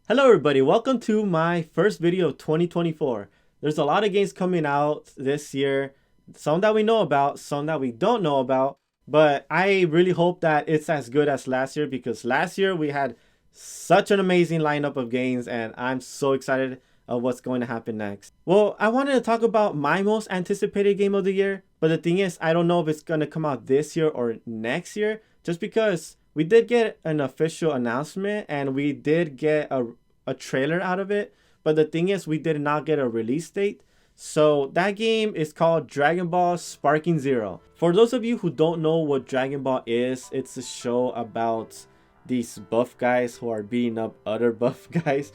Hello everybody, welcome to my first video of 2024. There's a lot of games coming out this year, some that we know about, some that we don't know about, but I really hope that it's as good as last year because last year we had such an amazing lineup of games and I'm so excited of what's going to happen next. Well, I wanted to talk about my most anticipated game of the year, but the thing is I don't know if it's going to come out this year or next year just because we did get an official announcement and we did get a trailer out of it, but the thing is we did not get a release date. So that game is called Dragon Ball Sparking Zero. For those of you who don't know what Dragon Ball is, it's a show about these buff guys who are beating up other buff guys.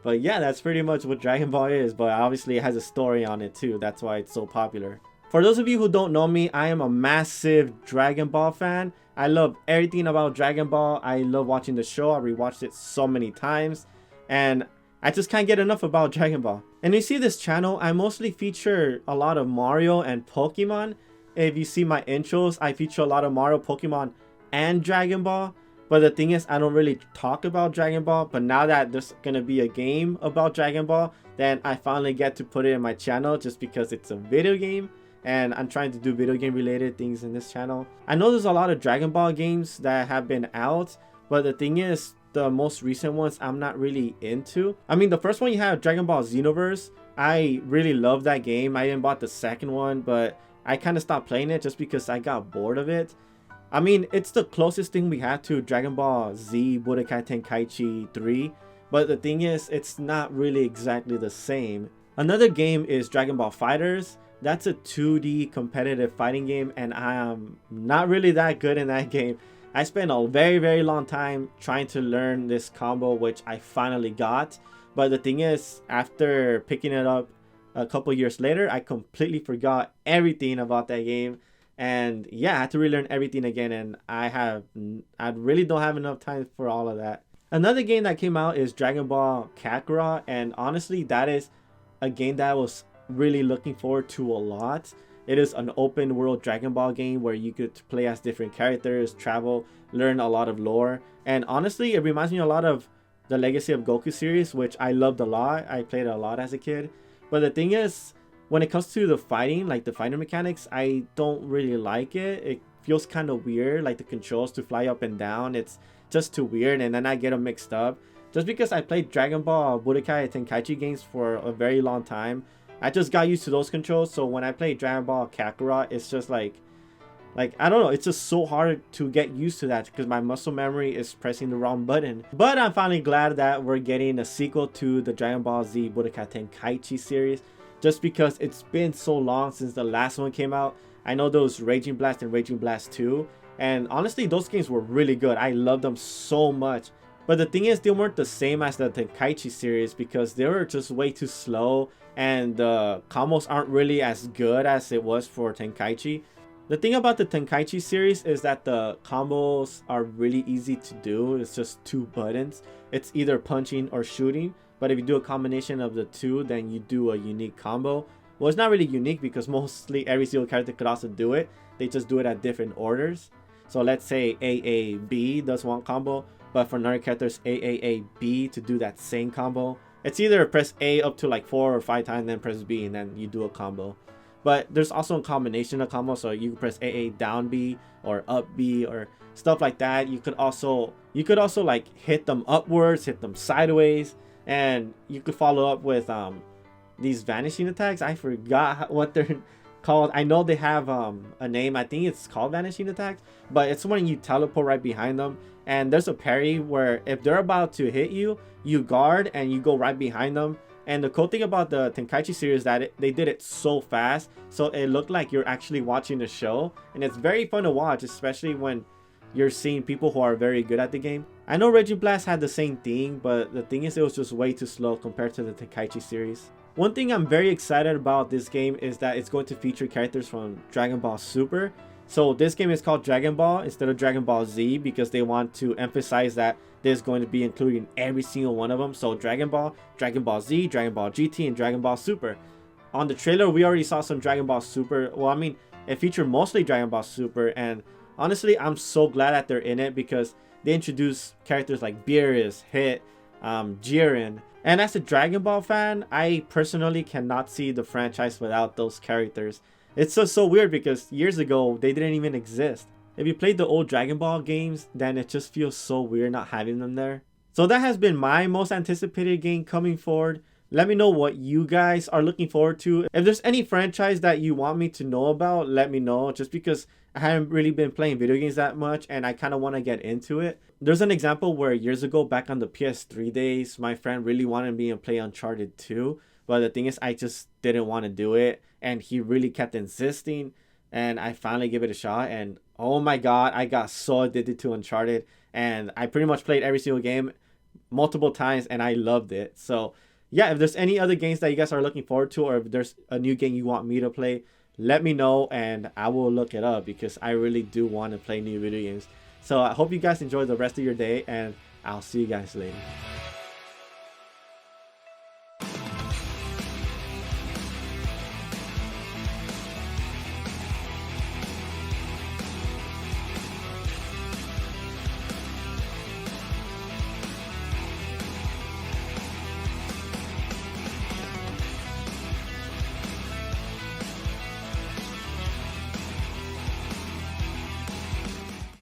But yeah, that's pretty much what Dragon Ball is, but obviously it has a story on it too. That's why it's so popular. For those of you who don't know me, I am a massive Dragon Ball fan. I love everything about Dragon Ball. I love watching the show. I rewatched it so many times. And I just can't get enough about Dragon Ball. And you see this channel, I mostly feature a lot of Mario and Pokemon. If you see my intros, I feature a lot of Mario, Pokemon, and Dragon Ball. But the thing is, I don't really talk about Dragon Ball. But now that there's gonna be a game about Dragon Ball, then I finally get to put it in my channel just because it's a video game. And I'm trying to do video game related things in this channel. I know there's a lot of Dragon Ball games that have been out, but the thing is, the most recent ones I'm not really into. I mean, the first one you have, Dragon Ball Xenoverse, I really love that game. I even bought the second one, but I kind of stopped playing it just because I got bored of it. I mean, it's the closest thing we had to Dragon Ball Z Budokai Tenkaichi 3, but the thing is, it's not really exactly the same. Another game is Dragon Ball Fighters. That's a 2D competitive fighting game, and I am not really that good in that game. I spent a very long time trying to learn this combo, which I finally got. But the thing is, after picking it up a couple years later, I completely forgot everything about that game. And yeah, I had to relearn everything again, and I really don't have enough time for all of that. Another game that came out is Dragon Ball Kakarot, and honestly, that is a game that I was really looking forward to a lot. It is an open world Dragon Ball game where you could play as different characters, travel, learn a lot of lore. And honestly, it reminds me a lot of the Legacy of Goku series, which I loved a lot. I played it a lot as a kid. But the thing is, when it comes to the fighting, like the fighting mechanics, I don't really like it. It feels kind of weird, like the controls to fly up and down. It's just too weird, and then I get them mixed up. Just because I played Dragon Ball Budokai Tenkaichi games for a very long time, I just got used to those controls. So when I play Dragon Ball Kakarot, it's just like I don't know, it's just so hard to get used to that because my muscle memory is pressing the wrong button. But I'm finally glad that we're getting a sequel to the Dragon Ball Z Budokai Tenkaichi series, just because it's been so long since the last one came out. I know those Raging Blast and Raging Blast 2, and honestly those games were really good. I loved them so much. But the thing is, they weren't the same as the Tenkaichi series because they were just way too slow, and the combos aren't really as good as it was for Tenkaichi. The thing about the Tenkaichi series is that the combos are really easy to do. It's just two buttons. It's either punching or shooting. But if you do a combination of the two, then you do a unique combo. Well, it's not really unique because mostly every single character could also do it. They just do it at different orders. So let's say AAB does one combo, but for another character it's AAAB to do that same combo. It's either press A up to like 4 or 5 times, then press B, and then you do a combo. But there's also a combination of combos, so you can press AA down B or up B or stuff like that. You could also like hit them upwards, hit them sideways, and you could follow up with these vanishing attacks. I forgot what they're called. I know they have a name. I think it's called vanishing attacks, but it's when you teleport right behind them. And there's a parry where if they're about to hit you, you guard and you go right behind them. And the cool thing about the Tenkaichi series is that they did it so fast, so it looked like you're actually watching the show, and it's very fun to watch, especially when you're seeing people who are very good at the game. I know Raging Blast had the same thing, but the thing is, it was just way too slow compared to the Tenkaichi series. One thing I'm very excited about this game is that it's going to feature characters from Dragon Ball Super. So this game is called Dragon Ball instead of Dragon Ball Z because they want to emphasize that there's going to be including every single one of them. So Dragon Ball, Dragon Ball Z, Dragon Ball GT, and Dragon Ball Super. On the trailer, we already saw some Dragon Ball Super. Well, I mean, it featured mostly Dragon Ball Super, and honestly, I'm so glad that they're in it because they introduce characters like Beerus, Hit, Jiren. And as a Dragon Ball fan, I personally cannot see the franchise without those characters. It's just so weird because years ago, they didn't even exist. If you played the old Dragon Ball games, then it just feels so weird not having them there. So that has been my most anticipated game coming forward. Let me know what you guys are looking forward to. If there's any franchise that you want me to know about, let me know. Just because I haven't really been playing video games that much and I kind of want to get into it. There's an example where years ago, back on the PS3 days, my friend really wanted me to play Uncharted 2. But the thing is, I just didn't want to do it. And he really kept insisting. And I finally gave it a shot. And oh my god, I got so addicted to Uncharted. And I pretty much played every single game multiple times and I loved it. So yeah, if there's any other games that you guys are looking forward to, or if there's a new game you want me to play, let me know and I will look it up because I really do want to play new video games. So I hope you guys enjoy the rest of your day and I'll see you guys later.